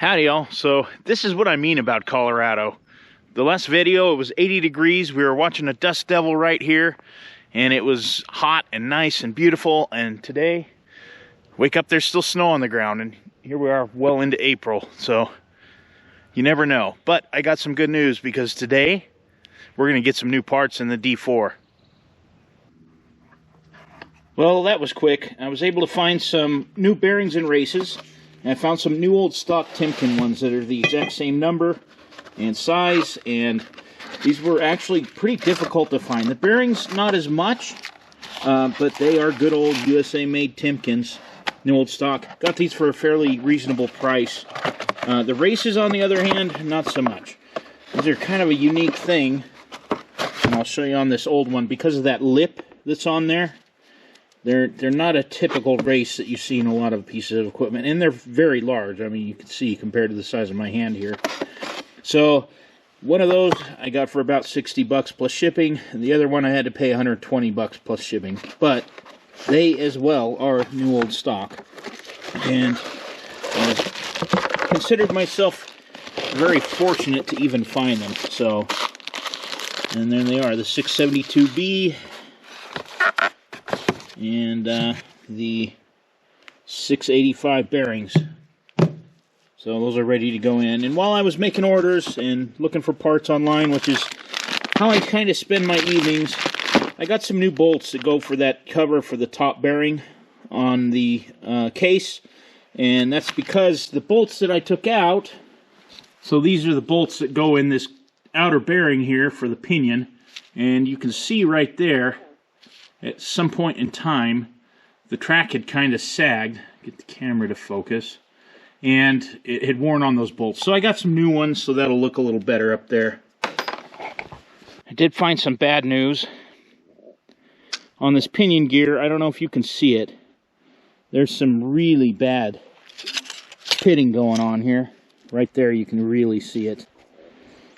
Howdy y'all. So this is what I mean about Colorado. The last video, it was 80 degrees. We were watching a dust devil right here, and it was hot and nice and beautiful. And today, wake up, there's still snow on the ground, and here we are well into April. So you never know. But I got some good news, because today we're gonna get some new parts in the D4. Well, that was quick. I was able to find some new bearings and races. And I found some new old stock Timken ones that are the exact same number and size, and these were actually pretty difficult to find. The bearings, not as much, but they are good old USA-made Timkens, new old stock. Got these for a fairly reasonable price. The races, on the other hand, not so much. These are kind of a unique thing, and I'll show you on this old one. Because of that lip that's on there, they're not a typical race that you see in a lot of pieces of equipment, and they're very large. I mean, you can see compared to the size of my hand here. So one of those I got for about 60 bucks plus shipping, and the other one I had to pay 120 bucks plus shipping. But they as well are new old stock, and I considered myself very fortunate to even find them. So, and there they are, the 672B and the 685 bearings. So those are ready to go in. And while I was making orders and looking for parts online, which is how I kind of spend my evenings, I got some new bolts that go for that cover for the top bearing on the case. And that's because the bolts that I took out, so these are the bolts that go in this outer bearing here for the pinion. And you can see right there, at some point in time, the track had kind of sagged. Get the camera to focus. And it had worn on those bolts. So I got some new ones, so that'll look a little better up there. I did find some bad news on this pinion gear. I don't know if you can see it. There's some really bad pitting going on here. Right there, you can really see it.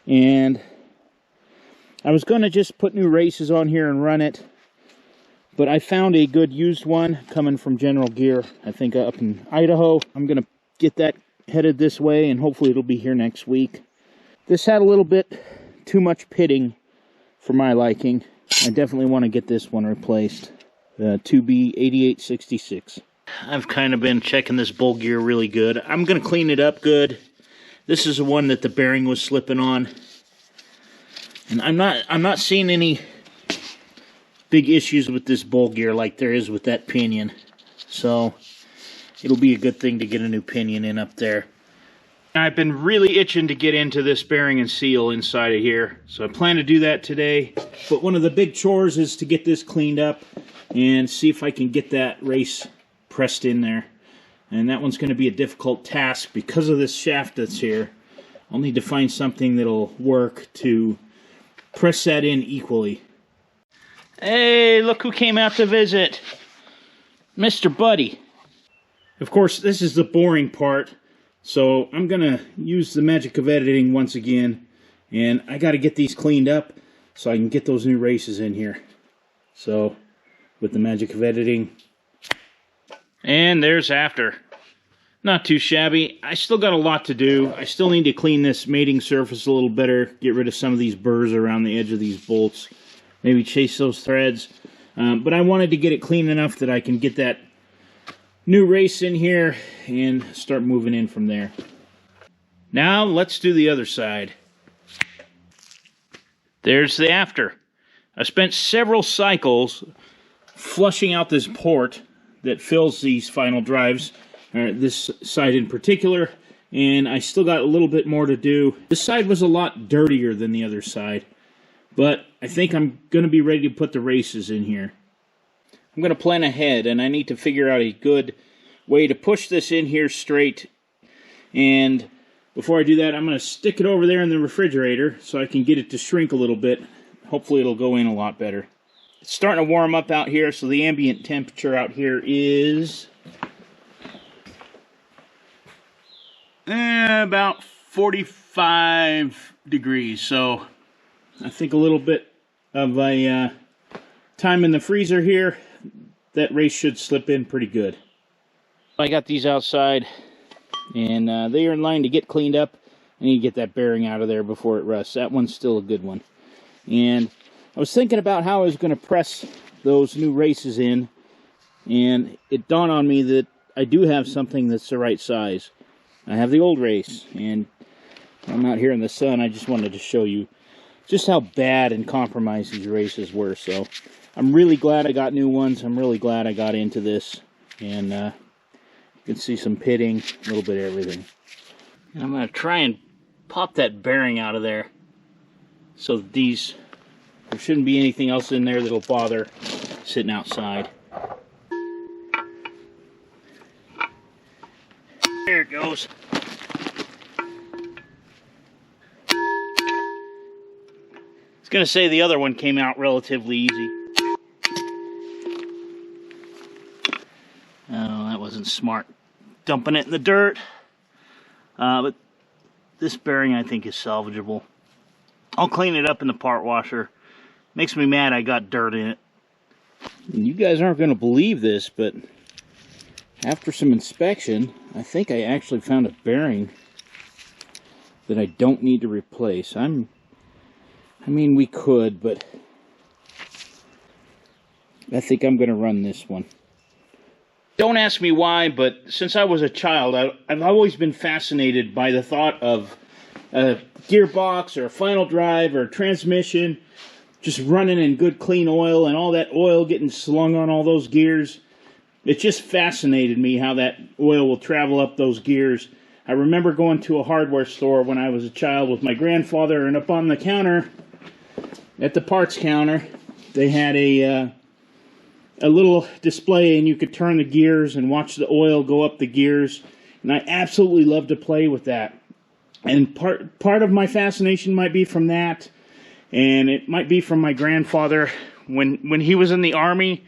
And I was going to just put new races on here and run it, but I found a good used one coming from General Gear, I think up in Idaho. I'm going to get that headed this way, and hopefully it'll be here next week. This had a little bit too much pitting for my liking. I definitely want to get this one replaced. The 2B8866. I've kind of been checking this bowl gear really good. I'm going to clean it up good. This is the one that the bearing was slipping on. And I'm not seeing any big issues with this bowl gear like there is with that pinion. So it'll be a good thing to get a new pinion in up there. I've been really itching to get into this bearing and seal inside of here, so I plan to do that today. But one of the big chores is to get this cleaned up and see if I can get that race pressed in there. And that one's going to be a difficult task because of this shaft that's here. I'll need to find something that'll work to press that in equally. Hey, look who came out to visit. Mr. Buddy. Of course, this is the boring part, so I'm going to use the magic of editing once again, and I got to get these cleaned up so I can get those new races in here. So, with the magic of editing. And there's after. Not too shabby. I still got a lot to do. I still need to clean this mating surface a little better, get rid of some of these burrs around the edge of these bolts, maybe chase those threads. But I wanted to get it clean enough that I can get that new race in here and start moving in from there. Now let's do the other side. There's the after. I spent several cycles flushing out this port that fills these final drives, this side in particular, and I still got a little bit more to do. This side was a lot dirtier than the other side, but I think I'm going to be ready to put the races in here. I'm going to plan ahead, and I need to figure out a good way to push this in here straight. And before I do that, I'm going to stick it over there in the refrigerator so I can get it to shrink a little bit. Hopefully it'll go in a lot better. It's starting to warm up out here, so the ambient temperature out here is about 45 degrees. So I think a little bit of a time in the freezer here, that race should slip in pretty good. I got these outside And they are in line to get cleaned up. I need to get that bearing out of there before it rusts. That one's still a good one. And I was thinking about how I was going to press those new races in, and it dawned on me that I do have something that's the right size. I have the old race, and I'm out here in the sun. I just wanted to show you just how bad and compromised these races were. So I'm really glad I got new ones. I'm really glad I got into this, and you can see some pitting, a little bit of everything. And I'm going to try and pop that bearing out of there so that there shouldn't be anything else in there that'll bother sitting outside. There it goes. I was going to say the other one came out relatively easy. Oh, that wasn't smart. Dumping it in the dirt. But this bearing I think is salvageable. I'll clean it up in the part washer. Makes me mad I got dirt in it. And you guys aren't going to believe this, but after some inspection, I think I actually found a bearing that I don't need to replace. I mean, we could, but I think I'm going to run this one. Don't ask me why, but since I was a child, I've always been fascinated by the thought of a gearbox or a final drive or a transmission just running in good clean oil and all that oil getting slung on all those gears. It just fascinated me how that oil will travel up those gears. I remember going to a hardware store when I was a child with my grandfather, and up on the counter, at the parts counter, they had a little display, and you could turn the gears and watch the oil go up the gears. And I absolutely love to play with that. And part of my fascination might be from that, and it might be from my grandfather. When he was in the Army,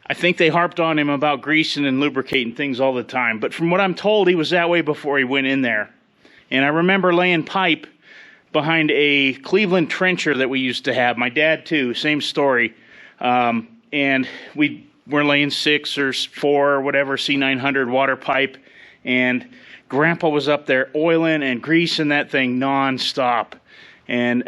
I think they harped on him about greasing and lubricating things all the time. But from what I'm told, he was that way before he went in there. And I remember laying pipe behind a Cleveland trencher that we used to have. My dad, too, same story. And we were laying 6 or 4 or whatever C900 water pipe. And Grandpa was up there oiling and greasing that thing nonstop. And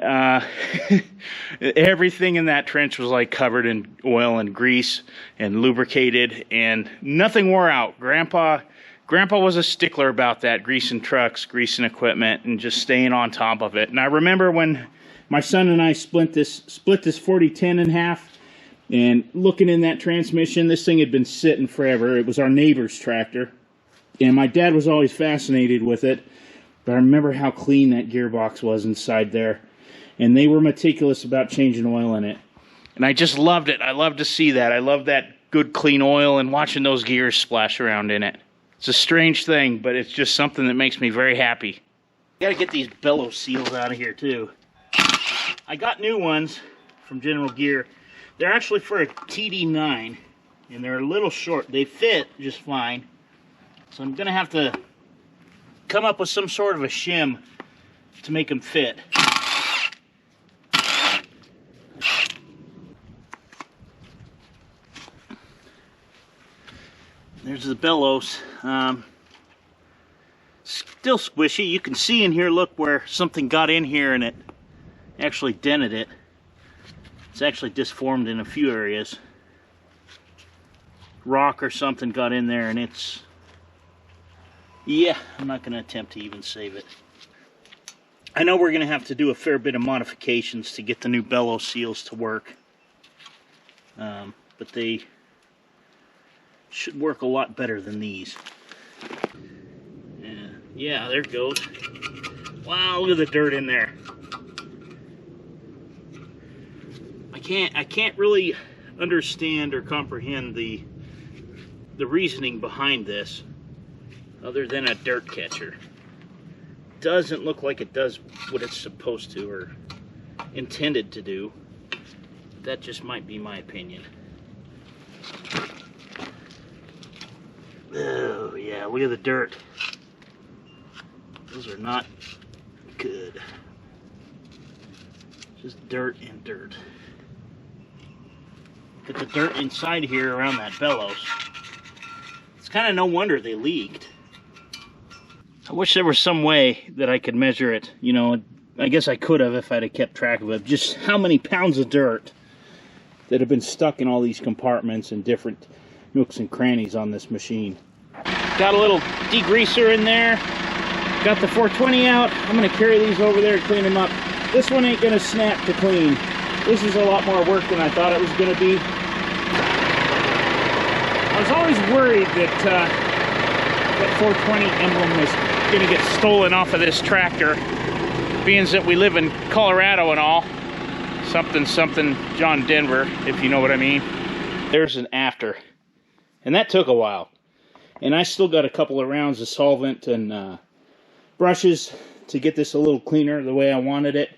everything in that trench was like covered in oil and grease and lubricated, and nothing wore out. Grandpa was a stickler about that, greasing trucks, greasing equipment, and just staying on top of it. And I remember when my son and I split this 4010 in half, and looking in that transmission, this thing had been sitting forever. It was our neighbor's tractor, and my dad was always fascinated with it. But I remember how clean that gearbox was inside there. And they were meticulous about changing oil in it. And I just loved it. I loved to see that. I loved that good clean oil and watching those gears splash around in it. It's a strange thing, but it's just something that makes me very happy. Gotta get these bellow seals out of here too. I got new ones from General Gear. They're actually for a TD9. And they're a little short. They fit just fine. So I'm gonna have to come up with some sort of a shim to make them fit. There's the bellows. Still squishy. You can see in here, look, where something got in here and it actually dented it. It's actually disformed in a few areas. Rock or something got in there and it's... Yeah, I'm not going to attempt to even save it. I know we're going to have to do a fair bit of modifications to get the new bellow seals to work. But they should work a lot better than these. Yeah, there it goes. Wow, look at the dirt in there. I can't really understand or comprehend the reasoning behind this, other than a dirt catcher. Doesn't look like it does what it's supposed to or intended to do. That just might be my opinion. Oh yeah, look at the dirt. Those are not good. Just dirt and dirt. Got the dirt inside here around that bellows. It's kind of no wonder they leaked. I wish there was some way that I could measure it. You know, I guess I could have if I'd have kept track of it. Just how many pounds of dirt that have been stuck in all these compartments and different nooks and crannies on this machine. Got a little degreaser in there. Got the 420 out. I'm going to carry these over there and clean them up. This one ain't going to snap to clean. This is a lot more work than I thought it was going to be. I was always worried that that 420 emblem was going to get stolen off of this tractor, being that we live in Colorado and all. Something John Denver, if you know what I mean. There's an after. And that took a while. And I still got a couple of rounds of solvent and brushes to get this a little cleaner the way I wanted it.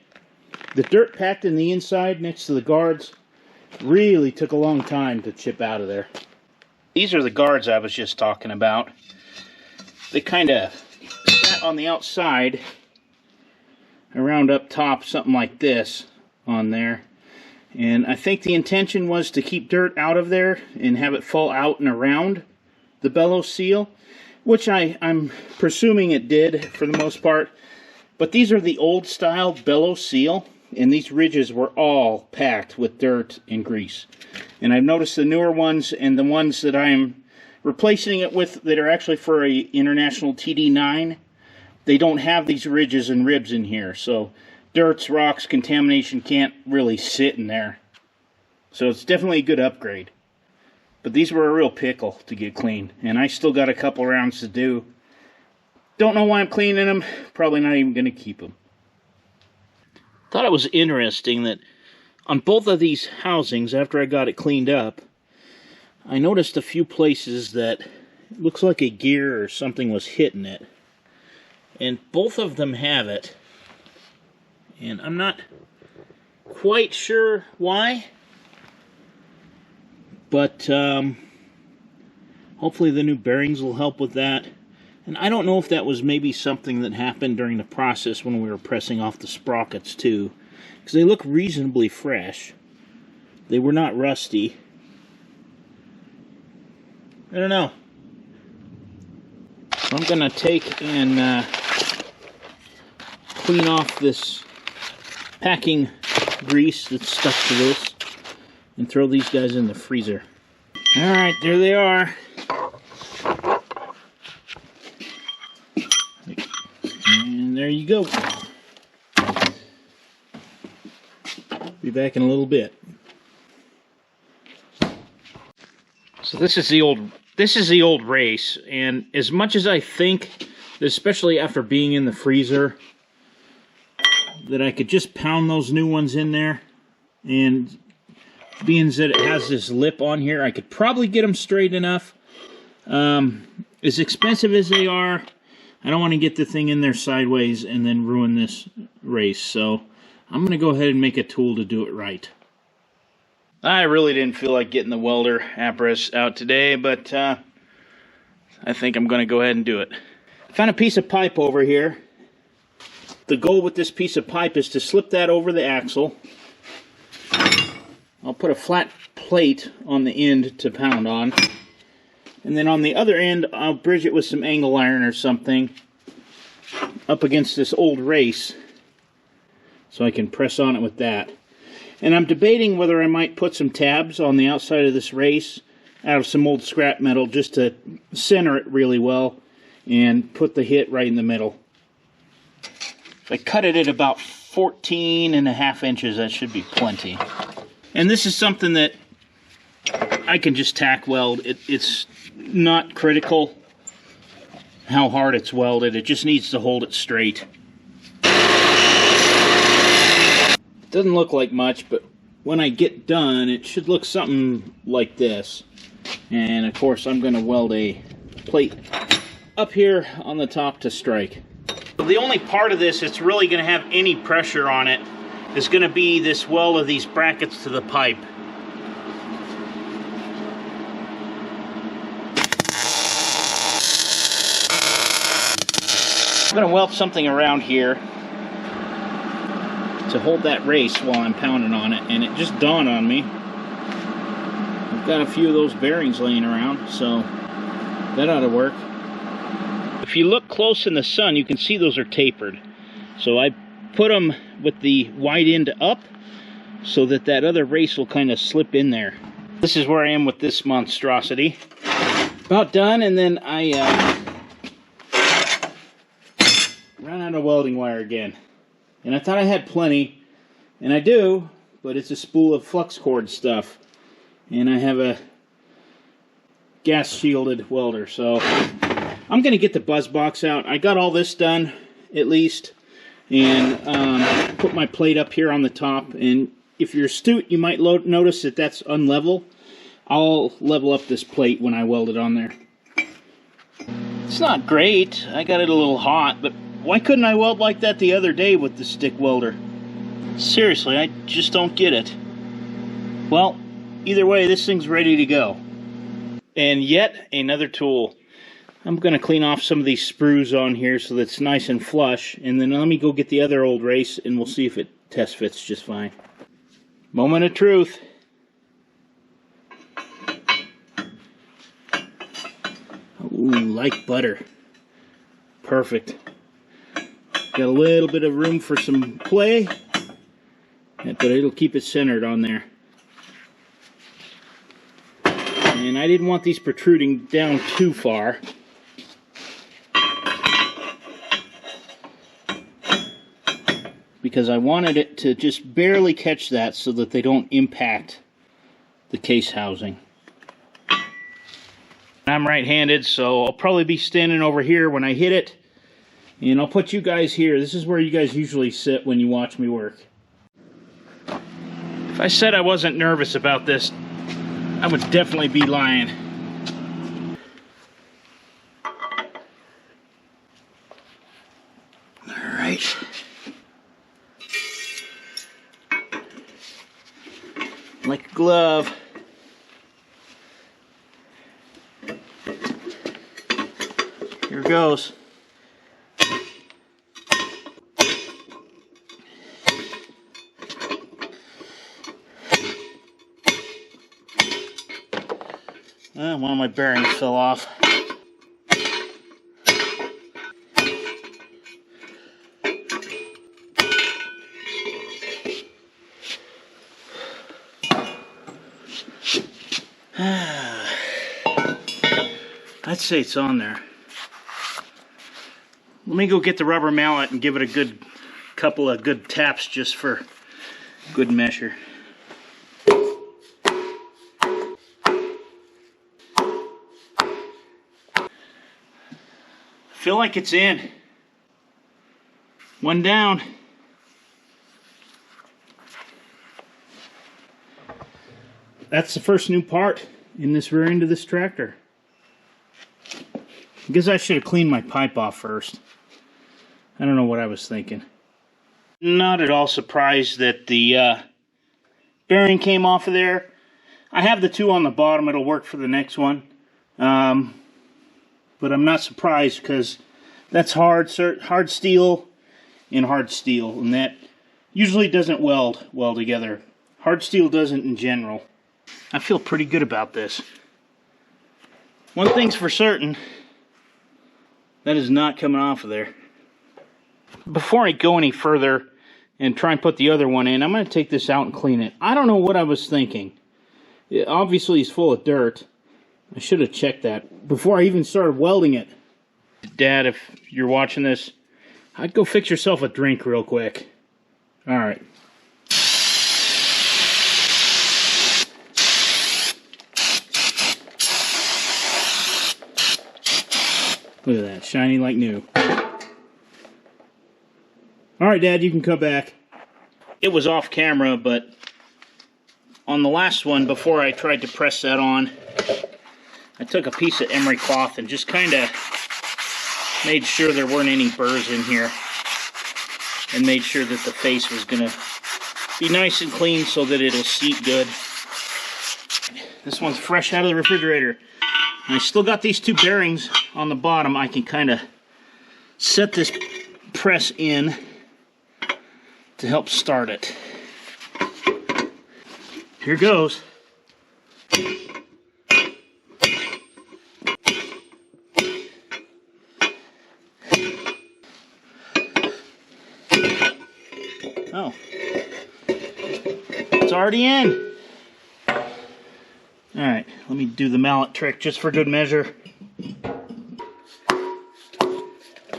The dirt packed in the inside next to the guards really took a long time to chip out of there. These are the guards I was just talking about. They kind of sat on the outside, around up top, something like this on there. And I think the intention was to keep dirt out of there and have it fall out and around the bellows seal, which I'm presuming it did for the most part. But these are the old style bellows seal, and these ridges were all packed with dirt and grease. And I've noticed the newer ones and the ones that I'm replacing it with that are actually for a International TD9, they don't have these ridges and ribs in here. So dirts, rocks, contamination can't really sit in there. So it's definitely a good upgrade. But these were a real pickle to get clean. And I still got a couple rounds to do. Don't know why I'm cleaning them. Probably not even going to keep them. Thought it was interesting that on both of these housings, after I got it cleaned up, I noticed a few places that it looks like a gear or something was hitting it. And both of them have it. And I'm not quite sure why. But hopefully the new bearings will help with that. And I don't know if that was maybe something that happened during the process when we were pressing off the sprockets too. Because they look reasonably fresh. They were not rusty. I don't know. So I'm going to take and clean off this packing grease that's stuck to this and throw these guys in the freezer. Alright, there they are. And there you go. Be back in a little bit. So this is the old race, and as much as I think, especially after being in the freezer, that I could just pound those new ones in there, and being that it has this lip on here, I could probably get them straight enough. As expensive as they are, I don't want to get the thing in there sideways and then ruin this race, so I'm going to go ahead and make a tool to do it right. I really didn't feel like getting the welder apparatus out today, but I think I'm going to go ahead and do it. I found a piece of pipe over here. The goal with this piece of pipe is to slip that over the axle. I'll put a flat plate on the end to pound on. And then on the other end, I'll bridge it with some angle iron or something up against this old race so I can press on it with that. And I'm debating whether I might put some tabs on the outside of this race out of some old scrap metal just to center it really well and put the hit right in the middle. If I cut it at about 14.5 inches, that should be plenty. And this is something that I can just tack weld. It's not critical how hard it's welded. It just needs to hold it straight. Doesn't look like much, but when I get done, it should look something like this. And of course, I'm going to weld a plate up here on the top to strike. The only part of this that's really going to have any pressure on it is going to be this weld of these brackets to the pipe. I'm going to weld something around here to hold that race while I'm pounding on it, and it just dawned on me. I've got a few of those bearings laying around, so that ought to work. If you look close in the sun, you can see those are tapered. So I put them with the wide end up so that that other race will kind of slip in there. This is where I am with this monstrosity. About done, and then I ran out of welding wire again. And I thought I had plenty, and I do, but it's a spool of flux cord stuff. And I have a gas shielded welder, so I'm going to get the buzz box out. I got all this done, at least, and put my plate up here on the top. And if you're astute, you might notice that that's unlevel. I'll level up this plate when I weld it on there. It's not great. I got it a little hot, but why couldn't I weld like that the other day with the stick welder? Seriously, I just don't get it. Well, either way, this thing's ready to go. And yet another tool. I'm going to clean off some of these sprues on here so that it's nice and flush, and then let me go get the other old race and we'll see if it test fits just fine. Moment of truth. Ooh, like butter. Perfect. Got a little bit of room for some play, but it'll keep it centered on there. And I didn't want these protruding down too far. Because I wanted it to just barely catch that so that they don't impact the case housing. I'm right-handed, so I'll probably be standing over here when I hit it. And I'll put you guys here. This is where you guys usually sit when you watch me work. If I said I wasn't nervous about this, I would definitely be lying. Alright. Like a glove. Here goes. One of my bearings fell off. I'd say it's on there. Let me go get the rubber mallet and give it a good couple of good taps just for good measure. Feel like it's in. One down. That's the first new part in this rear end of this tractor. I guess I should have cleaned my pipe off first. I don't know what I was thinking. Not at all surprised that the bearing came off of there. I have the two on the bottom. It'll work for the next one. But I'm not surprised because that's hard steel and hard steel, and that usually doesn't weld well together. Hard steel doesn't in general. I feel pretty good about this. One thing's for certain, that is not coming off of there. Before I go any further and try and put the other one in, I'm going to take this out and clean it. I don't know what I was thinking. It obviously is full of dirt. I should have checked that before I even started welding it. Dad, if you're watching this, I'd go fix yourself a drink real quick. Alright. Look at that, shiny like new. Alright, Dad, you can come back. It was off camera, but on the last one, before I tried to press that on, I took a piece of emery cloth and just kind of made sure there weren't any burrs in here. And made sure that the face was going to be nice and clean so that it'll seat good. This one's fresh out of the refrigerator. And I still got these two bearings on the bottom. I can kind of set this press in to help start it. Here goes. Oh. It's already in. Alright, let me do the mallet trick just for good measure.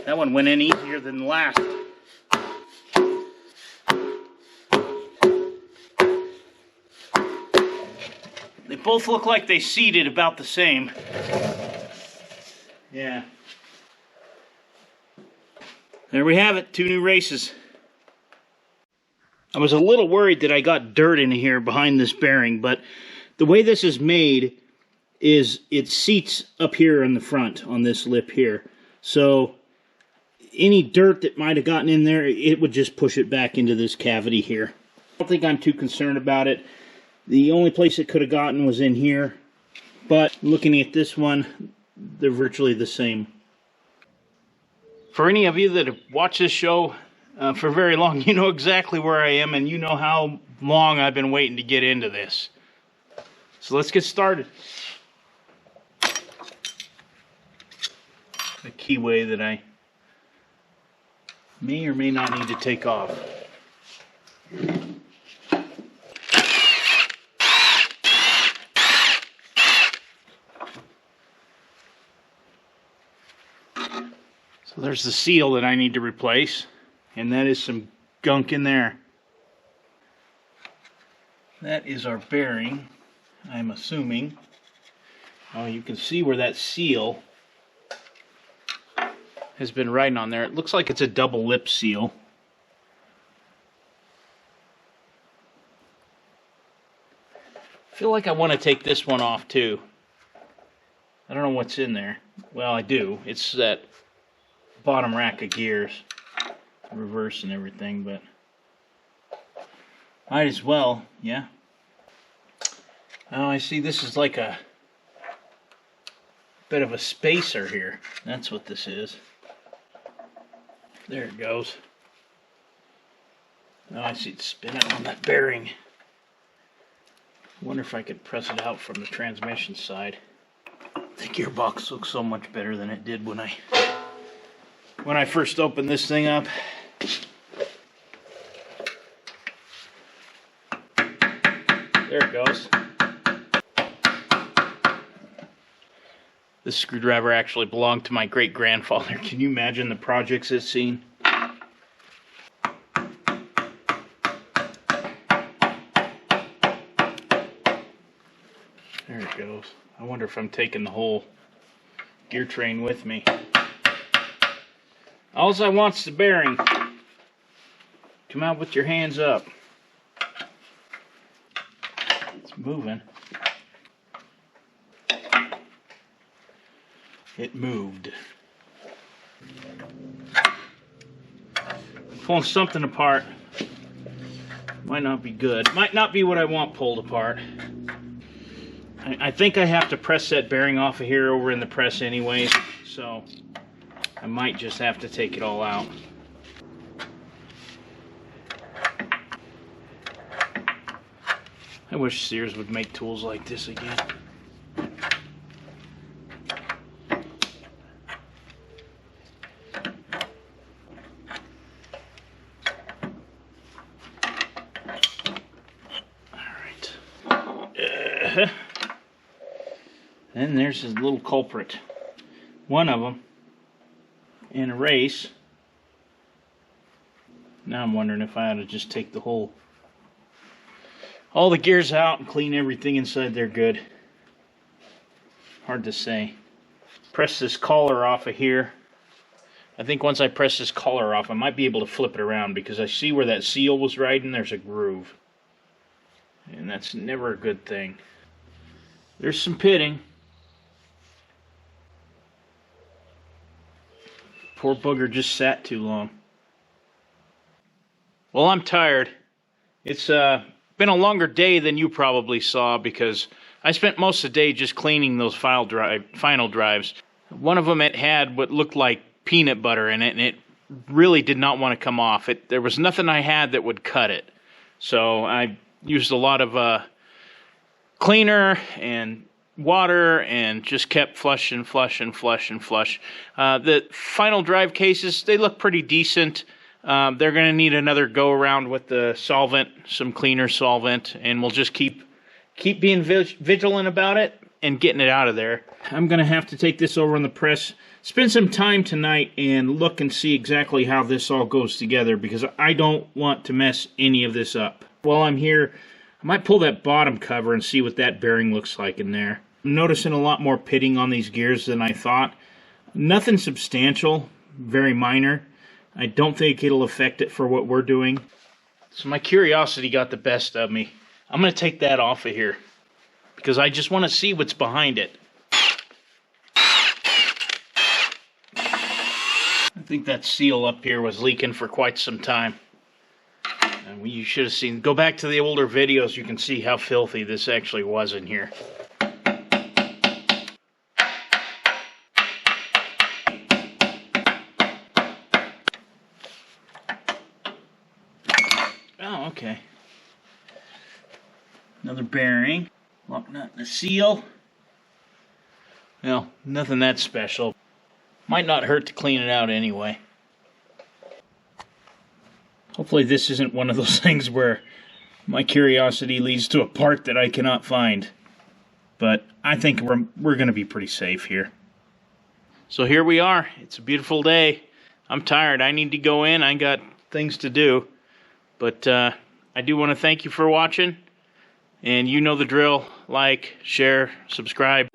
That one went in easier than the last. They both look like they seated about the same. Yeah. There we have it, 2 new races. I was a little worried that I got dirt in here behind this bearing, but the way this is made is it seats up here in the front on this lip here. So any dirt that might have gotten in there, it would just push it back into this cavity here. I don't think I'm too concerned about it. The only place it could have gotten was in here, but looking at this one, they're virtually the same. For any of you that have watched this show for very long, you know exactly where I am, and you know how long I've been waiting to get into this. So let's get started. The keyway that I may or may not need to take off. So there's the seal that I need to replace, and that is some gunk in there. That is our bearing, I'm assuming. Oh, you can see where that seal has been riding on there. It looks like it's a double lip seal. I feel like I want to take this one off too. I don't know what's in there. Well, I do. It's that bottom rack of gears, reverse and everything, but might as well, yeah. Oh, I see this is like a bit of a spacer here. That's what this is. There it goes. Oh, I see it spinning on that bearing. I wonder if I could press it out from the transmission side. The gearbox looks so much better than it did when I first opened this thing up. There it goes. This screwdriver actually belonged to my great-grandfather. Can you imagine the projects it's seen? There it goes. I wonder if I'm taking the whole gear train with me. All I want's the bearing. Come out with your hands up. It's moving. It moved. Pulling something apart. Might not be good. Might not be what I want pulled apart. I think I have to press that bearing off of here over in the press anyways, so I might just have to take it all out. I wish Sears would make tools like this again. Alright. And there's his little culprit. One of them. In a race. Now I'm wondering if I ought to just take all the gears out and clean everything inside there good. Hard to say. Press this collar off of here. I think once I press this collar off, I might be able to flip it around because I see where that seal was riding, there's a groove. And that's never a good thing. There's some pitting. Poor bugger just sat too long. Well, I'm tired. It's been a longer day than you probably saw because I spent most of the day just cleaning those final drives. One of them, it had what looked like peanut butter in it, and it really did not want to come off. There was nothing I had that would cut it. So I used a lot of cleaner and water and just kept flush and flush and flush and flush. The final drive cases, they look pretty decent. They're going to need another go around with the solvent, some cleaner solvent, and we'll just keep being vigilant about it and getting it out of there. I'm going to have to take this over on the press, spend some time tonight and look and see exactly how this all goes together, because I don't want to mess any of this up. While I'm here, I might pull that bottom cover and see what that bearing looks like in there. I'm noticing a lot more pitting on these gears than I thought. Nothing substantial, very minor. I don't think it'll affect it for what we're doing. So my curiosity got the best of me. I'm going to take that off of here because I just want to see what's behind it. I think that seal up here was leaking for quite some time. And you should have seen, go back to the older videos, you can see how filthy this actually was in here. Oh, okay. Another bearing. Lock nut and a seal. Well, nothing that special. Might not hurt to clean it out anyway. Hopefully this isn't one of those things where my curiosity leads to a part that I cannot find. But I think we're going to be pretty safe here. So here we are. It's a beautiful day. I'm tired. I need to go in. I got things to do. But I do want to thank you for watching. And you know the drill. Like, share, subscribe.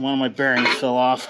One of my bearings fell off.